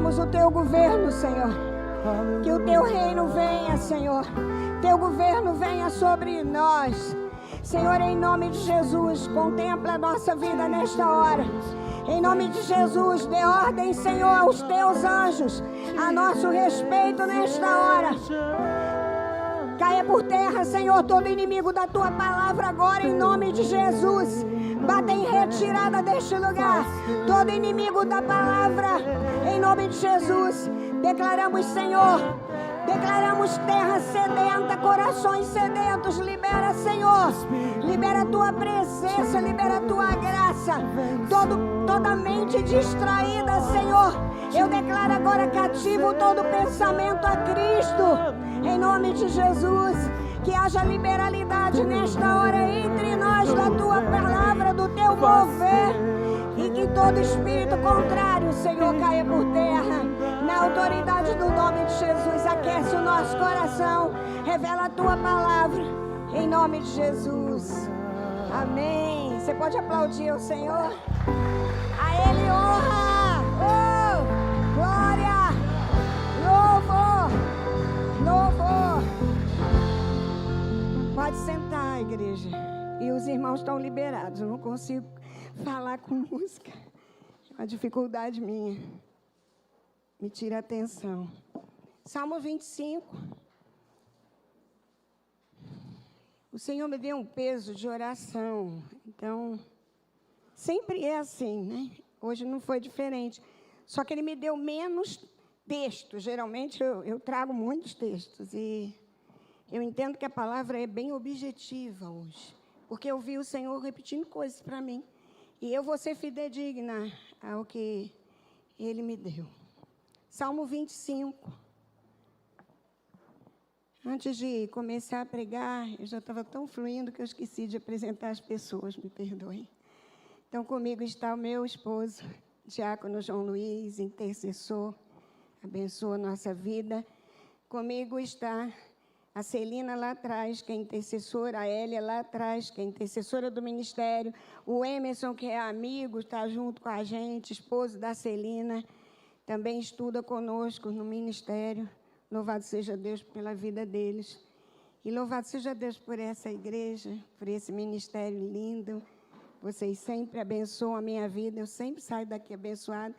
declaramos o teu governo, Senhor. Que o teu reino venha, Senhor. Teu governo venha sobre nós. Senhor, em nome de Jesus, contempla a nossa vida nesta hora. Em nome de Jesus, dê ordem, Senhor, aos teus anjos a nosso respeito nesta hora. Caia por terra, Senhor, todo inimigo da tua palavra agora, em nome de Jesus. Bata em retirada deste lugar todo inimigo da palavra, em nome de Jesus. Declaramos, Senhor, declaramos terra sedenta, corações sedentos. Libera, Senhor, libera a tua presença, libera a tua graça. Toda mente distraída, Senhor, eu declaro agora cativo todo pensamento a Cristo, em nome de Jesus. Que haja liberalidade nesta hora entre nós da tua palavra, do teu mover, e que todo espírito contrário, Senhor, caia por terra. Na autoridade do nome de Jesus, aquece o nosso coração, revela a tua palavra, em nome de Jesus. Amém. Você pode aplaudir o Senhor? A Ele honra, oh, glória, louvor, louvor. Pode sentar, igreja. E os irmãos estão liberados. Eu não consigo falar com música. É uma dificuldade minha. Me tira a atenção. Salmo 25. O Senhor me deu um peso de oração. Então, sempre é assim, né? Hoje não foi diferente. Só que Ele me deu menos textos. Geralmente eu trago muitos textos. E eu entendo que a palavra é bem objetiva hoje. Porque eu vi o Senhor repetindo coisas para mim. E eu vou ser fidedigna ao que Ele me deu. Salmo 25. Antes de começar a pregar, eu já estava tão fluindo que eu esqueci de apresentar as pessoas, me perdoem. Então, comigo está o meu esposo, diácono João Luiz, intercessor, abençoa a nossa vida. Comigo está a Celina lá atrás, que é intercessora, a Hélia lá atrás, que é intercessora do ministério, o Emerson, que é amigo, está junto com a gente, esposo da Celina, também estuda conosco no ministério. Louvado seja Deus pela vida deles. E louvado seja Deus por essa igreja, por esse ministério lindo. Vocês sempre abençoam a minha vida, eu sempre saio daqui abençoada.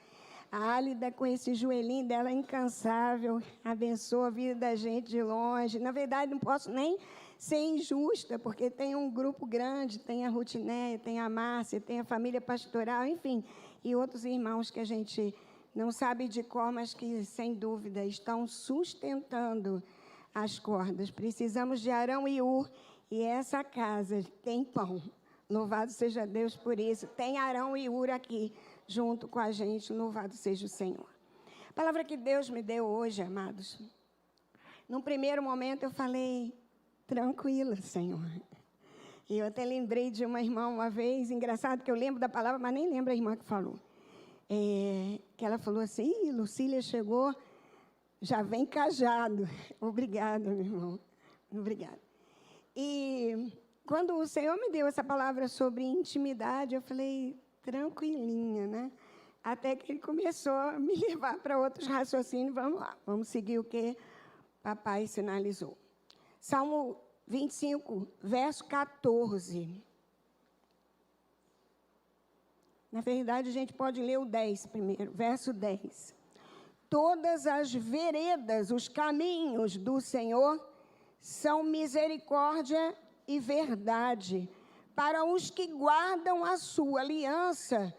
A Álida, com esse joelhinho dela incansável, abençoa a vida da gente de longe. Na verdade, não posso nem ser injusta, porque tem um grupo grande, tem a Rutinéia, tem a Márcia, tem a família pastoral, enfim, e outros irmãos que a gente não sabe de cor, mas que, sem dúvida, estão sustentando as cordas. Precisamos de Arão e Ur, e essa casa tem pão. Louvado seja Deus por isso. Tem Arão e Ur aqui, junto com a gente. Louvado seja o Senhor. A palavra que Deus me deu hoje, amados, num primeiro momento eu falei, tranquila, Senhor. E eu até lembrei de uma irmã uma vez, engraçado que eu lembro da palavra, mas nem lembro a irmã que falou. Que ela falou assim, Lucília chegou, já vem cajado. Obrigada, meu irmão. Obrigada. E quando o Senhor me deu essa palavra sobre intimidade, eu falei, tranquilinha, né? Até que Ele começou a me levar para outros raciocínios. Vamos lá, vamos seguir o que papai sinalizou. Salmo 25, verso 14. Na verdade, a gente pode ler o 10 primeiro, verso 10. Todas as veredas, os caminhos do Senhor são misericórdia e verdade para os que guardam a sua aliança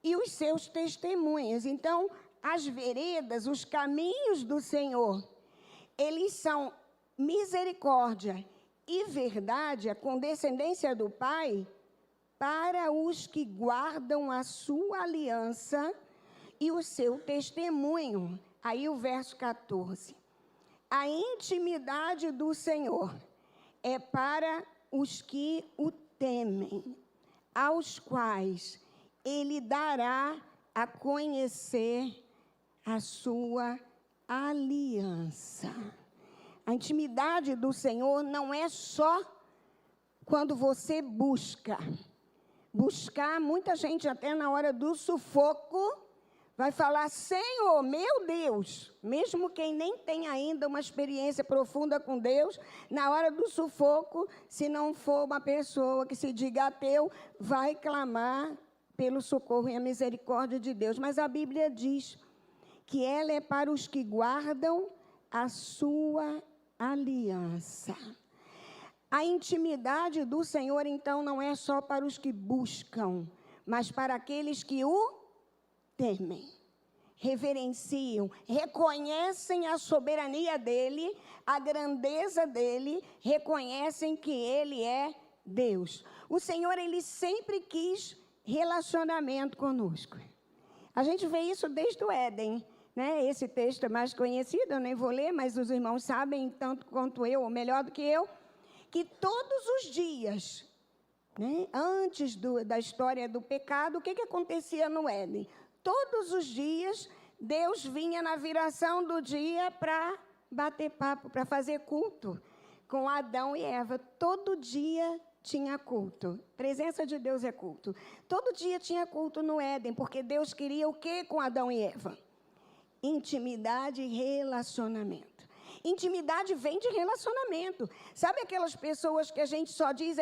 e os seus testemunhos. Então, as veredas, os caminhos do Senhor, eles são misericórdia e verdade, a condescendência do Pai, para os que guardam a sua aliança e o seu testemunho. Aí o verso 14. A intimidade do Senhor é para os que o temem, aos quais Ele dará a conhecer a sua aliança. A intimidade do Senhor não é só quando você busca. Buscar, muita gente até na hora do sufoco vai falar, Senhor, meu Deus, mesmo quem nem tem ainda uma experiência profunda com Deus, na hora do sufoco, se não for uma pessoa que se diga ateu, vai clamar pelo socorro e a misericórdia de Deus. Mas a Bíblia diz que ela é para os que guardam a sua aliança. A intimidade do Senhor, então, não é só para os que buscam, mas para aqueles que o temem, reverenciam, reconhecem a soberania dEle, a grandeza dEle, reconhecem que Ele é Deus. O Senhor, Ele sempre quis relacionamento conosco. A gente vê isso desde o Éden, né? Esse texto é mais conhecido, eu nem vou ler, mas os irmãos sabem, tanto quanto eu, ou melhor do que eu, que todos os dias, né, antes da história do pecado, o que acontecia no Éden? Todos os dias, Deus vinha na viração do dia para bater papo, para fazer culto com Adão e Eva. Todo dia tinha culto. A presença de Deus é culto. Todo dia tinha culto no Éden, porque Deus queria o quê com Adão e Eva? Intimidade e relacionamento. Intimidade vem de relacionamento. Sabe aquelas pessoas que a gente só diz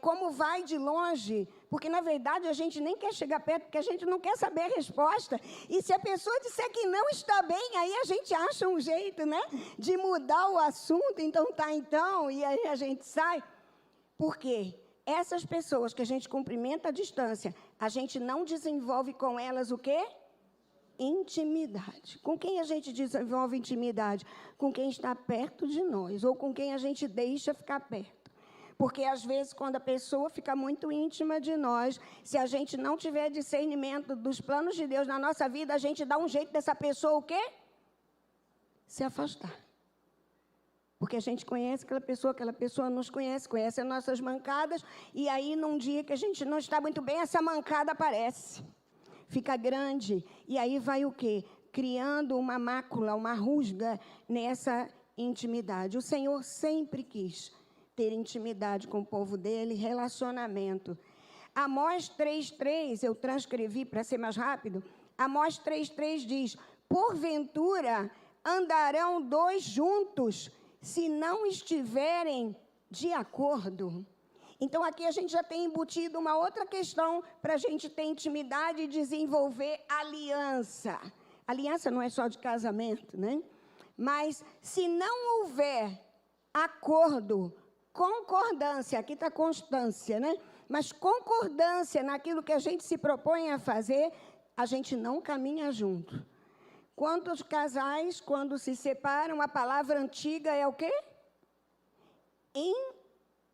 como vai de longe? Porque, na verdade, a gente nem quer chegar perto, porque a gente não quer saber a resposta. E se a pessoa disser que não está bem, aí a gente acha um jeito, né, de mudar o assunto. Então, e aí a gente sai. Por quê? Essas pessoas que a gente cumprimenta à distância, a gente não desenvolve com elas o quê? Intimidade. Com quem a gente desenvolve intimidade? Com quem está perto de nós, ou com quem a gente deixa ficar perto. Porque, às vezes, quando a pessoa fica muito íntima de nós, se a gente não tiver discernimento dos planos de Deus na nossa vida, a gente dá um jeito dessa pessoa o quê? Se afastar. Porque a gente conhece aquela pessoa nos conhece as nossas mancadas, e aí, num dia que a gente não está muito bem, essa mancada aparece. Fica grande, e aí vai o quê? Criando uma mácula, uma rusga nessa intimidade. O Senhor sempre quis ter intimidade com o povo dele, relacionamento. Amós 3,3, eu transcrevi para ser mais rápido. Amós 3,3 diz, porventura andarão dois juntos, se não estiverem de acordo. Então, aqui a gente já tem embutido uma outra questão para a gente ter intimidade e desenvolver aliança. Aliança não é só de casamento, né? Mas, se não houver acordo, concordância, aqui está constância, né? Mas concordância naquilo que a gente se propõe a fazer, a gente não caminha junto. Quantos casais, quando se separam, a palavra antiga é o quê?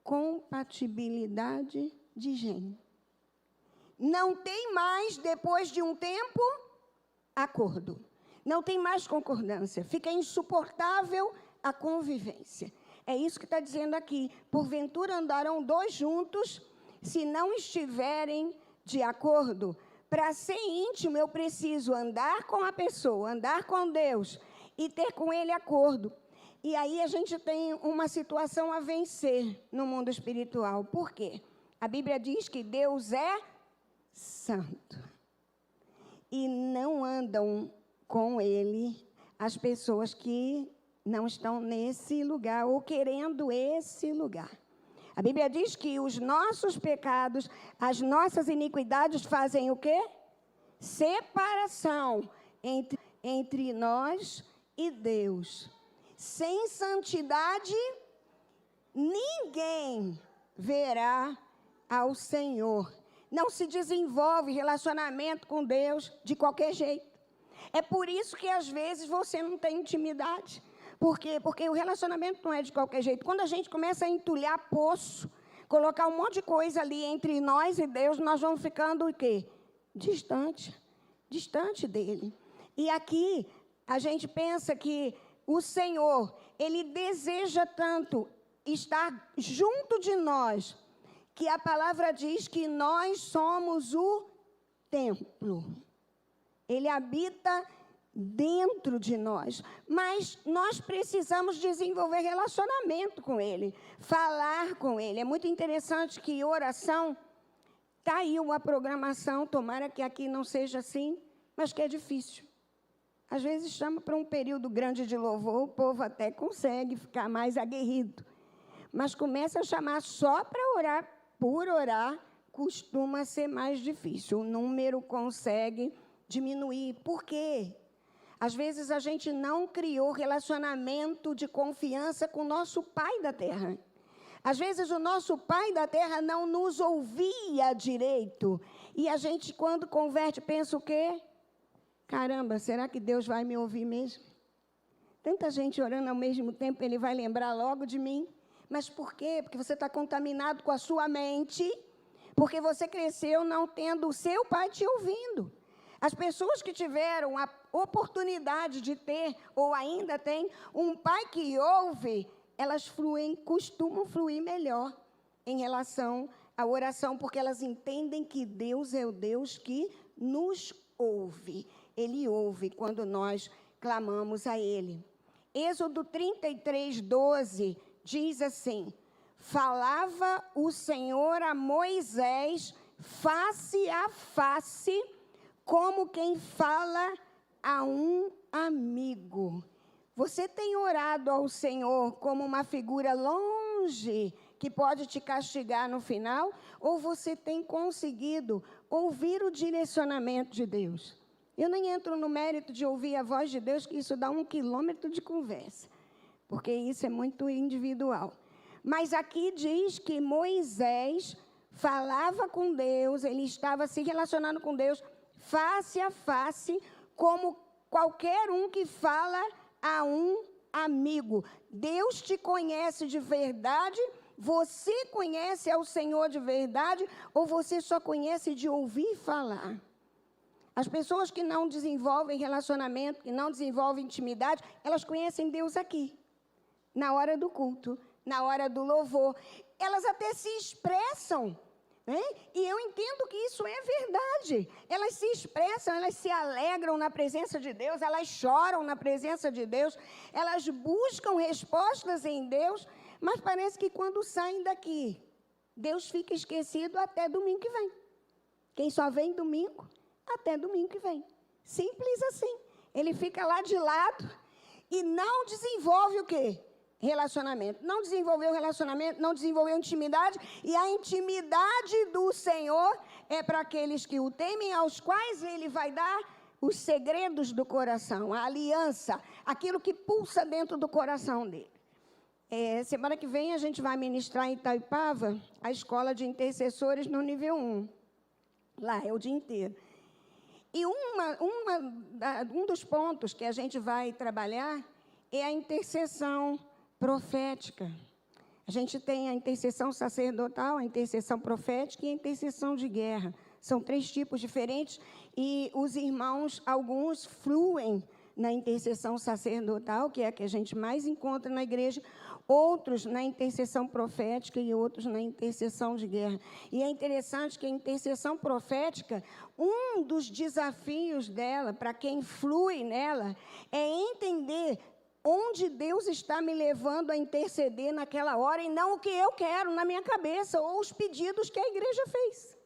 Incompatibilidade de gênero. Não tem mais, depois de um tempo, acordo. Não tem mais concordância. Fica insuportável a convivência. É isso que está dizendo aqui. Porventura andarão dois juntos, se não estiverem de acordo. Para ser íntimo, eu preciso andar com a pessoa, andar com Deus e ter com Ele acordo. E aí a gente tem uma situação a vencer no mundo espiritual. Por quê? A Bíblia diz que Deus é santo. E não andam com Ele as pessoas que não estão nesse lugar ou querendo esse lugar. A Bíblia diz que os nossos pecados, as nossas iniquidades fazem o quê? Separação entre nós e Deus. Sem santidade, ninguém verá ao Senhor. Não se desenvolve relacionamento com Deus de qualquer jeito. É por isso que, às vezes, você não tem intimidade. Por quê? Porque o relacionamento não é de qualquer jeito. Quando a gente começa a entulhar poço, colocar um monte de coisa ali entre nós e Deus, nós vamos ficando o quê? Distante dele. E aqui, a gente pensa que o Senhor, Ele deseja tanto estar junto de nós, que a palavra diz que nós somos o templo. Ele habita dentro de nós, mas nós precisamos desenvolver relacionamento com Ele, falar com Ele. É muito interessante que oração, está aí uma programação, tomara que aqui não seja assim, mas que é difícil. Às vezes chama para um período grande de louvor, o povo até consegue ficar mais aguerrido. Mas começa a chamar só para orar, por orar, costuma ser mais difícil. O número consegue diminuir. Por quê? Às vezes a gente não criou relacionamento de confiança com o nosso Pai da Terra. Às vezes o nosso Pai da Terra não nos ouvia direito. E a gente, quando converte, pensa o quê? Caramba, será que Deus vai me ouvir mesmo? Tanta gente orando ao mesmo tempo, Ele vai lembrar logo de mim. Mas por quê? Porque você está contaminado com a sua mente, porque você cresceu não tendo o seu Pai te ouvindo. As pessoas que tiveram a oportunidade de ter, ou ainda têm, um Pai que ouve, elas costumam fluir melhor em relação à oração, porque elas entendem que Deus é o Deus que nos ouve. Ele ouve quando nós clamamos a Ele. Êxodo 33, 12, diz assim: falava o Senhor a Moisés face a face, como quem fala a um amigo. Você tem orado ao Senhor como uma figura longe que pode te castigar no final? Ou você tem conseguido ouvir o direcionamento de Deus? Eu nem entro no mérito de ouvir a voz de Deus, que isso dá 1 quilômetro de conversa, porque isso é muito individual. Mas aqui diz que Moisés falava com Deus, ele estava se relacionando com Deus face a face, como qualquer um que fala a um amigo. Deus te conhece de verdade, você conhece ao Senhor de verdade, ou você só conhece de ouvir falar? As pessoas que não desenvolvem relacionamento, que não desenvolvem intimidade, elas conhecem Deus aqui, na hora do culto, na hora do louvor. Elas até se expressam, né? E eu entendo que isso é verdade. Elas se expressam, elas se alegram na presença de Deus, elas choram na presença de Deus, elas buscam respostas em Deus, mas parece que quando saem daqui, Deus fica esquecido até domingo que vem. Quem só vem domingo, até domingo que vem. Simples assim. Ele fica lá de lado e não desenvolve o quê? Relacionamento. Não desenvolveu relacionamento, não desenvolveu intimidade, e a intimidade do Senhor é para aqueles que o temem, aos quais Ele vai dar os segredos do coração, a aliança, aquilo que pulsa dentro do coração dele. Semana que vem a gente vai ministrar em Itaipava a escola de intercessores no nível 1. Lá é o dia inteiro. E um dos pontos que a gente vai trabalhar é a intercessão profética. A gente tem a intercessão sacerdotal, a intercessão profética e a intercessão de guerra. São 3 tipos diferentes e os irmãos, alguns fluem na intercessão sacerdotal, que é a que a gente mais encontra na igreja, outros na intercessão profética e outros na intercessão de guerra. E é interessante que a intercessão profética, um dos desafios dela, para quem flui nela, é entender onde Deus está me levando a interceder naquela hora e não o que eu quero na minha cabeça ou os pedidos que a igreja fez.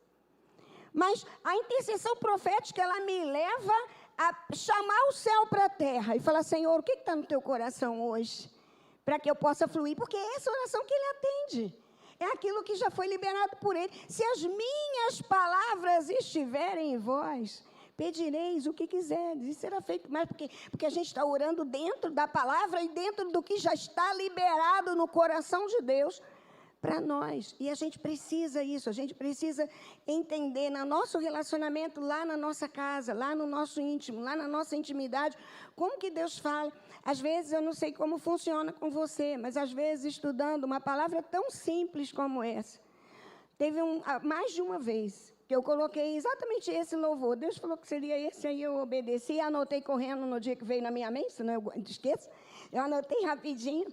Mas a intercessão profética, ela me leva a chamar o céu para a terra e falar: Senhor, o que está no teu coração hoje? Para que eu possa fluir, porque é essa oração que Ele atende. É aquilo que já foi liberado por Ele. Se as minhas palavras estiverem em vós, pedireis o que quiserdes, e será feito mais, porque a gente está orando dentro da palavra e dentro do que já está liberado no coração de Deus para nós. E a gente precisa isso, a gente precisa entender no nosso relacionamento, lá na nossa casa, lá no nosso íntimo, lá na nossa intimidade, como que Deus fala. Às vezes eu não sei como funciona com você, mas às vezes estudando uma palavra tão simples como essa, teve mais de uma vez que eu coloquei exatamente esse louvor. Deus falou que seria esse, aí eu obedeci, anotei correndo no dia que veio na minha mente, senão eu esqueço. Eu anotei rapidinho.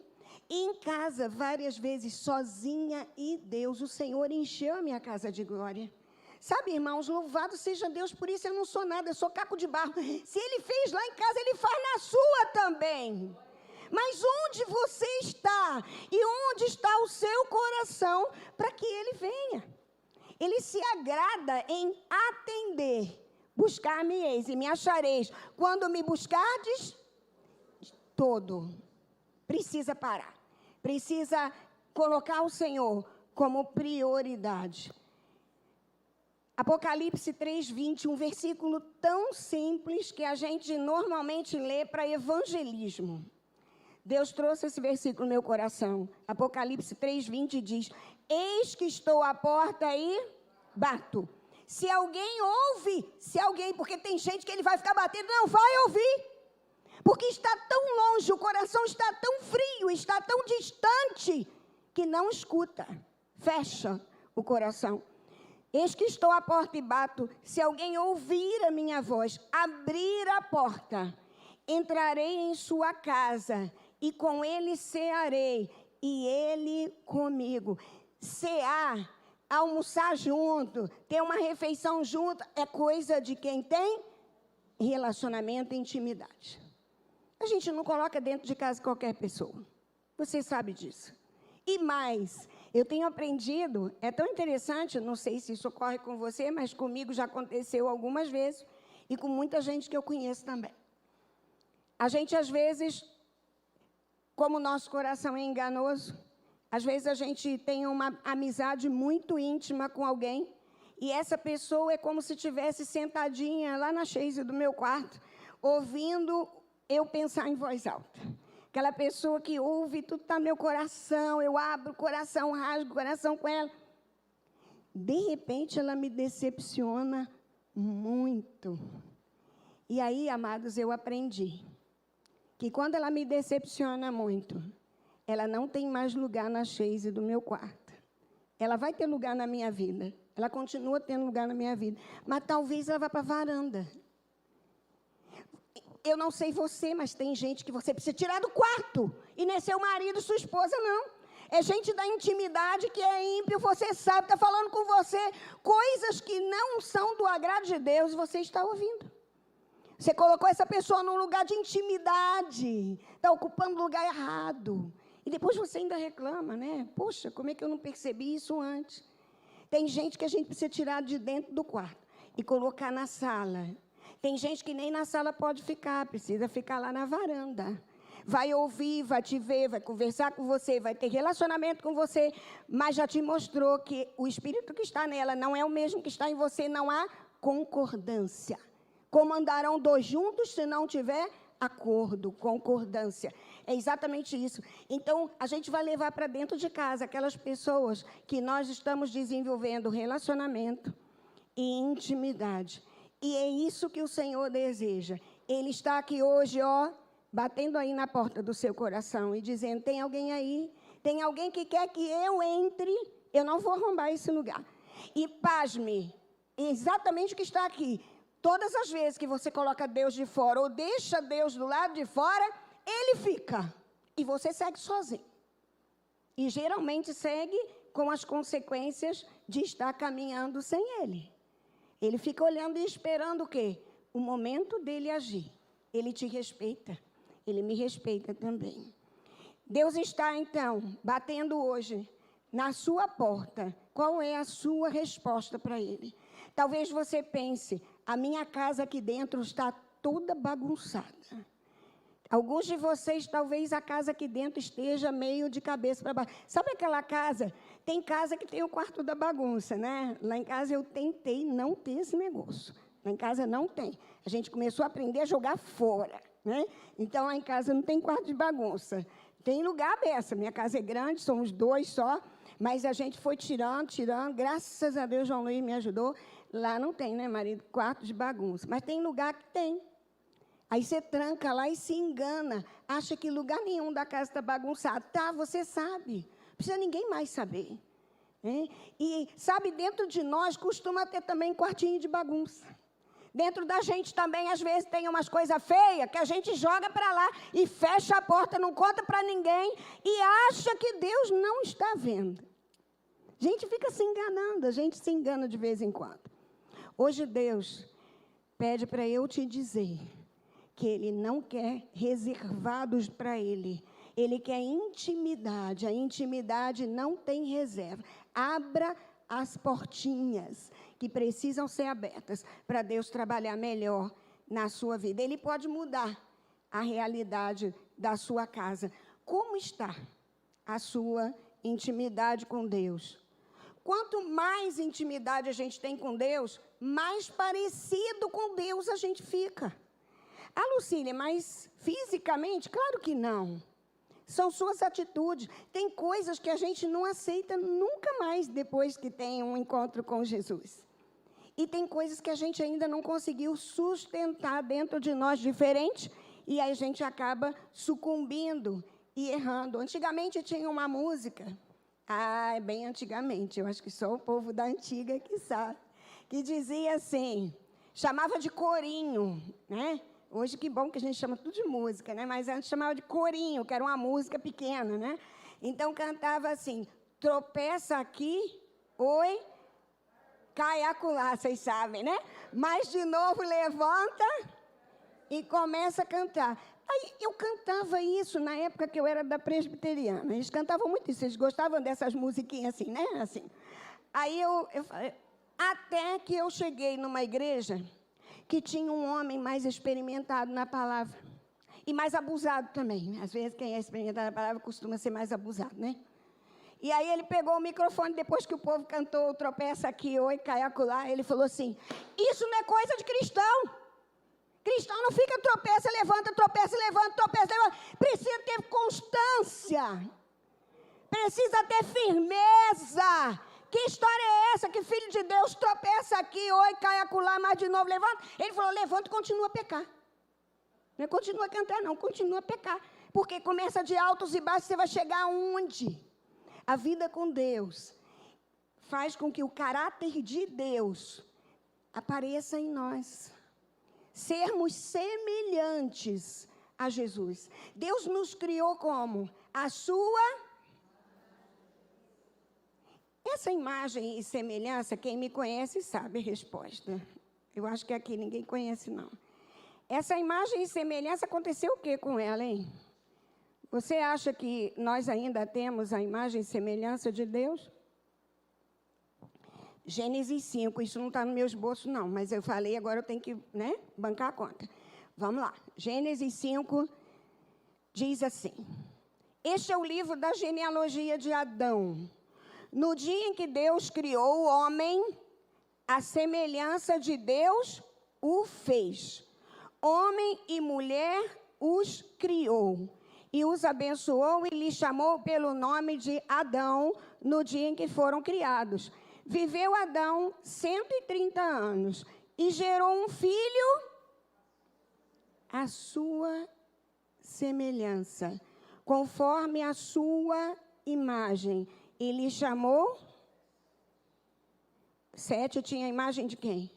E em casa, várias vezes, sozinha, e Deus, o Senhor, encheu a minha casa de glória. Sabe, irmãos, louvado seja Deus, por isso eu não sou nada, eu sou caco de barro. Se Ele fez lá em casa, Ele faz na sua também. Mas onde você está e onde está o seu coração para que Ele venha? Ele se agrada em atender Buscar-me-eis e me achareis. Quando me buscardes, todo. Precisa parar. Precisa colocar o Senhor como prioridade. Apocalipse 3:20, um versículo tão simples que a gente normalmente lê para evangelismo. Deus trouxe esse versículo no meu coração. Apocalipse 3:20 diz: eis que estou à porta e bato. Se alguém ouve, porque tem gente que ele vai ficar batendo, não vai ouvir. Porque está tão longe, o coração está tão frio, está tão distante, que não escuta, fecha o coração. Eis que estou à porta e bato, se alguém ouvir a minha voz, abrir a porta, entrarei em sua casa, e com ele cearei, e ele comigo. Cear, almoçar junto, ter uma refeição junto, é coisa de quem tem relacionamento e intimidade. A gente não coloca dentro de casa qualquer pessoa. Você sabe disso. E mais, eu tenho aprendido, é tão interessante, não sei se isso ocorre com você, mas comigo já aconteceu algumas vezes, e com muita gente que eu conheço também. A gente, às vezes, como o nosso coração é enganoso, às vezes a gente tem uma amizade muito íntima com alguém, e essa pessoa é como se estivesse sentadinha lá na chaise do meu quarto, ouvindo eu pensar em voz alta. Aquela pessoa que ouve, tudo está no meu coração, eu abro o coração, rasgo o coração com ela. De repente, ela me decepciona muito. E aí, amados, eu aprendi que quando ela me decepciona muito, ela não tem mais lugar na chaise do meu quarto. Ela vai ter lugar na minha vida. Ela continua tendo lugar na minha vida. Mas talvez ela vá para a varanda. Eu não sei você, mas tem gente que você precisa tirar do quarto. E não é seu marido, sua esposa, não. É gente da intimidade que é ímpio, você sabe, está falando com você coisas que não são do agrado de Deus e você está ouvindo. Você colocou essa pessoa num lugar de intimidade, está ocupando o lugar errado. E depois você ainda reclama, né? Poxa, como é que eu não percebi isso antes? Tem gente que a gente precisa tirar de dentro do quarto e colocar na sala. Tem gente que nem na sala pode ficar, precisa ficar lá na varanda. Vai ouvir, vai te ver, vai conversar com você, vai ter relacionamento com você, mas já te mostrou que o espírito que está nela não é o mesmo que está em você, não há concordância. Como andarão dois juntos se não tiver acordo, concordância? É exatamente isso. Então, a gente vai levar para dentro de casa aquelas pessoas que nós estamos desenvolvendo relacionamento e intimidade. E é isso que o Senhor deseja. Ele está aqui hoje, batendo aí na porta do seu coração e dizendo, tem alguém aí? Tem alguém que quer que eu entre? Eu não vou arrombar esse lugar. E pasme, exatamente o que está aqui. Todas as vezes que você coloca Deus de fora ou deixa Deus do lado de fora, Ele fica. E você segue sozinho. E geralmente segue com as consequências de estar caminhando sem Ele. Ele fica olhando e esperando o quê? O momento dele agir. Ele te respeita. Ele me respeita também. Deus está, então, batendo hoje na sua porta. Qual é a sua resposta para Ele? Talvez você pense, a minha casa aqui dentro está toda bagunçada. Alguns de vocês, talvez a casa aqui dentro esteja meio de cabeça para baixo. Sabe aquela casa? Tem casa que tem o quarto da bagunça, né? Lá em casa eu tentei não ter esse negócio. Lá em casa não tem. A gente começou a aprender a jogar fora, né? Então, lá em casa não tem quarto de bagunça. Tem lugar aberto. Minha casa é grande, somos dois só. Mas a gente foi tirando. Graças a Deus, João Luiz me ajudou. Lá não tem, né, marido? Quarto de bagunça. Mas tem lugar que tem. Aí você tranca lá e se engana. Acha que lugar nenhum da casa está bagunçado. Tá, você sabe. Não precisa ninguém mais saber. Né? E, sabe, dentro de nós costuma ter também quartinho de bagunça. Dentro da gente também, às vezes, tem umas coisas feias que a gente joga para lá e fecha a porta, não conta para ninguém e acha que Deus não está vendo. A gente fica se enganando, a gente se engana de vez em quando. Hoje Deus pede para eu te dizer que Ele não quer reservados para Ele. Ele quer intimidade. A intimidade não tem reserva. Abra as portinhas que precisam ser abertas para Deus trabalhar melhor na sua vida. Ele pode mudar a realidade da sua casa. Como está a sua intimidade com Deus? Quanto mais intimidade a gente tem com Deus, mais parecido com Deus a gente fica. Ah, Lucília, mas fisicamente? Claro que não. São suas atitudes. Tem coisas que a gente não aceita nunca mais depois que tem um encontro com Jesus. E tem coisas que a gente ainda não conseguiu sustentar dentro de nós diferente, e aí a gente acaba sucumbindo e errando. Antigamente tinha uma música, bem antigamente, eu acho que só o povo da antiga que sabe, que dizia assim, chamava de corinho, né? Hoje, que bom que a gente chama tudo de música, né? Mas antes chamava de corinho, que era uma música pequena, né? Então, cantava assim, tropeça aqui, oi, cai acolá, vocês sabem, né? Mas, de novo, levanta e começa a cantar. Aí, eu cantava isso na época que eu era da presbiteriana. Eles cantavam muito isso, eles gostavam dessas musiquinhas assim, né? Assim. Aí, eu até que eu cheguei numa igreja que tinha um homem mais experimentado na palavra. E mais abusado também. Às vezes, quem é experimentado na palavra costuma ser mais abusado, né? E aí, ele pegou o microfone, depois que o povo cantou, tropeça aqui, oi, cai acolá, ele falou assim, isso não é coisa de cristão. Cristão não fica tropeça, levanta, tropeça, levanta, tropeça, levanta. Precisa ter constância. Precisa ter firmeza. Que história é essa? Que filho de Deus tropeça aqui, oi, cai acolá, mas de novo levanta. Ele falou, levanta e continua a pecar. Não é continua a cantar, não, continua a pecar. Porque começa de altos e baixos, você vai chegar aonde? A vida com Deus faz com que o caráter de Deus apareça em nós. Sermos semelhantes a Jesus. Deus nos criou como? A sua... Essa imagem e semelhança, quem me conhece sabe a resposta. Eu acho que aqui ninguém conhece, não. Essa imagem e semelhança, aconteceu o que com ela, hein? Você acha que nós ainda temos a imagem e semelhança de Deus? Gênesis 5, isso não está no meu esboço, não, mas eu falei, agora eu tenho que, né, bancar a conta. Vamos lá. Gênesis 5 diz assim, este é o livro da genealogia de Adão. No dia em que Deus criou o homem, a semelhança de Deus o fez. Homem e mulher os criou. E os abençoou e lhes chamou pelo nome de Adão, no dia em que foram criados. Viveu Adão 130 anos e gerou um filho à sua semelhança, conforme a sua imagem. E lhe chamou... 7 tinha a imagem de quem?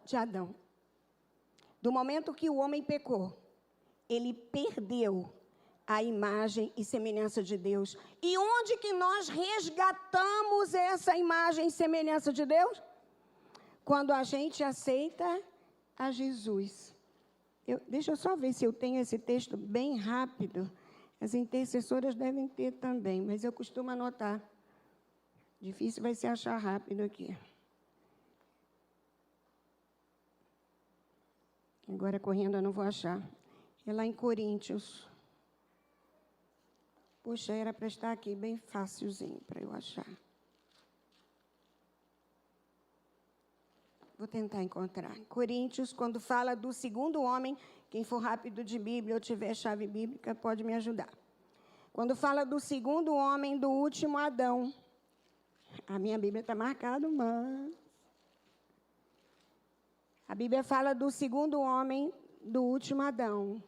De Adão. Do momento que o homem pecou, ele perdeu a imagem e semelhança de Deus. E onde que nós resgatamos essa imagem e semelhança de Deus? Quando a gente aceita a Jesus. Deixa eu só ver se eu tenho esse texto bem rápido. As intercessoras devem ter também, mas eu costumo anotar. Difícil vai ser achar rápido aqui. Agora, correndo, eu não vou achar. É lá em Coríntios. Puxa, era para estar aqui bem facilzinho para eu achar. Vou tentar encontrar. Coríntios, quando fala do segundo homem, quem for rápido de Bíblia ou tiver chave bíblica, pode me ajudar. Quando fala do segundo homem, do último Adão. A minha Bíblia está marcada, mas... A Bíblia fala do segundo homem, do último Adão.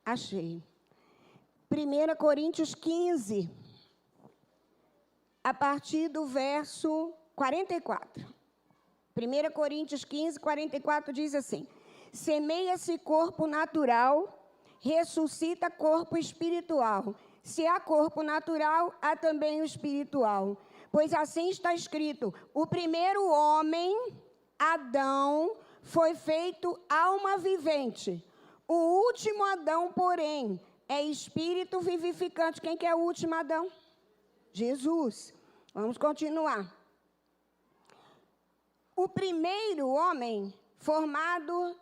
Achei. 1 Coríntios 15, a partir do verso 44. 1 Coríntios 15, 44 diz assim: semeia-se corpo natural, ressuscita corpo espiritual. Se há corpo natural, há também o espiritual. Pois assim está escrito: o primeiro homem, Adão, foi feito alma vivente. O último Adão, porém, é espírito vivificante. Quem que é o último Adão? Jesus. Vamos continuar. O primeiro homem formado,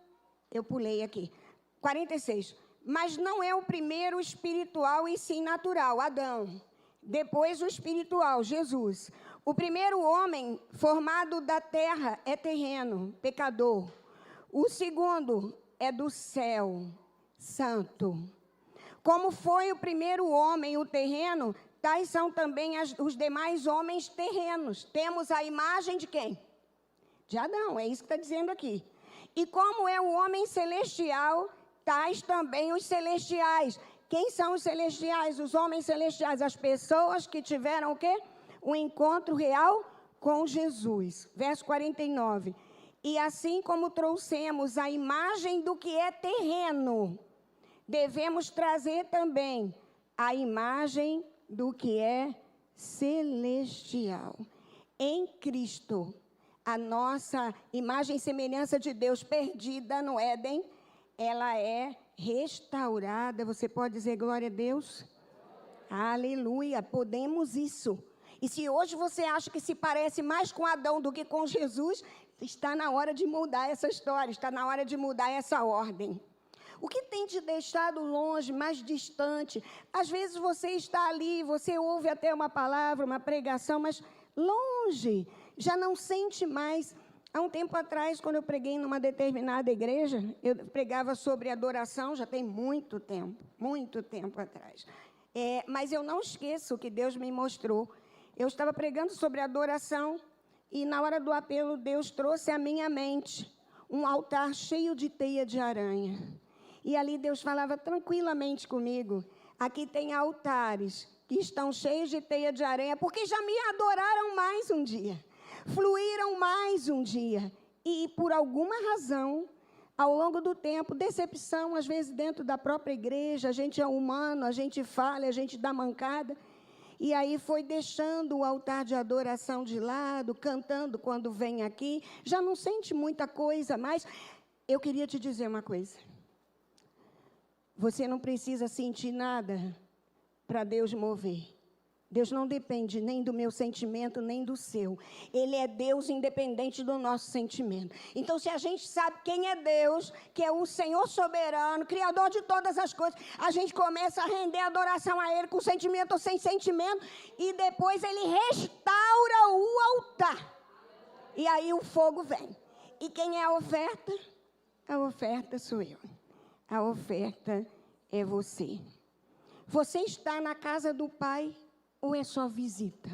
eu pulei aqui, 46. Mas não é o primeiro espiritual e sim natural, Adão. Depois o espiritual, Jesus. O primeiro homem formado da terra é terreno, pecador. O segundo é do céu, santo. Como foi o primeiro homem, o terreno, tais são também os demais homens terrenos. Temos a imagem de quem? De Adão, é isso que está dizendo aqui. E como é o homem celestial, tais também os celestiais. Quem são os celestiais? Os homens celestiais, as pessoas que tiveram o quê? Um encontro real com Jesus. Verso 49. E assim como trouxemos a imagem do que é terreno, devemos trazer também a imagem do que é celestial. Em Cristo, a nossa imagem e semelhança de Deus perdida no Éden, ela é restaurada. Você pode dizer glória a Deus? Aleluia, podemos isso. E se hoje você acha que se parece mais com Adão do que com Jesus, está na hora de mudar essa história, está na hora de mudar essa ordem. O que tem te deixado longe, mais distante? Às vezes você está ali, você ouve até uma palavra, uma pregação, mas longe, já não sente mais. Há um tempo atrás, quando eu preguei numa determinada igreja, eu pregava sobre adoração, já tem muito tempo atrás. Mas eu não esqueço o que Deus me mostrou. Eu estava pregando sobre adoração e na hora do apelo Deus trouxe à minha mente um altar cheio de teia de aranha. E ali Deus falava tranquilamente comigo. Aqui tem altares que estão cheios de teia de aranha, porque já me adoraram mais um dia. Fluíram mais um dia. E por alguma razão, ao longo do tempo, decepção, às vezes dentro da própria igreja, a gente é humano, a gente falha, a gente dá mancada. E aí foi deixando o altar de adoração de lado, cantando quando vem aqui. Já não sente muita coisa, mas eu queria te dizer uma coisa. Você não precisa sentir nada para Deus mover. Deus não depende nem do meu sentimento, nem do seu. Ele é Deus independente do nosso sentimento. Então, se a gente sabe quem é Deus, que é o Senhor soberano, Criador de todas as coisas, a gente começa a render adoração a Ele com sentimento ou sem sentimento, e depois Ele restaura o altar. E aí o fogo vem. E quem é a oferta? A oferta sou eu. A oferta é você. Você está na casa do Pai ou é só visita?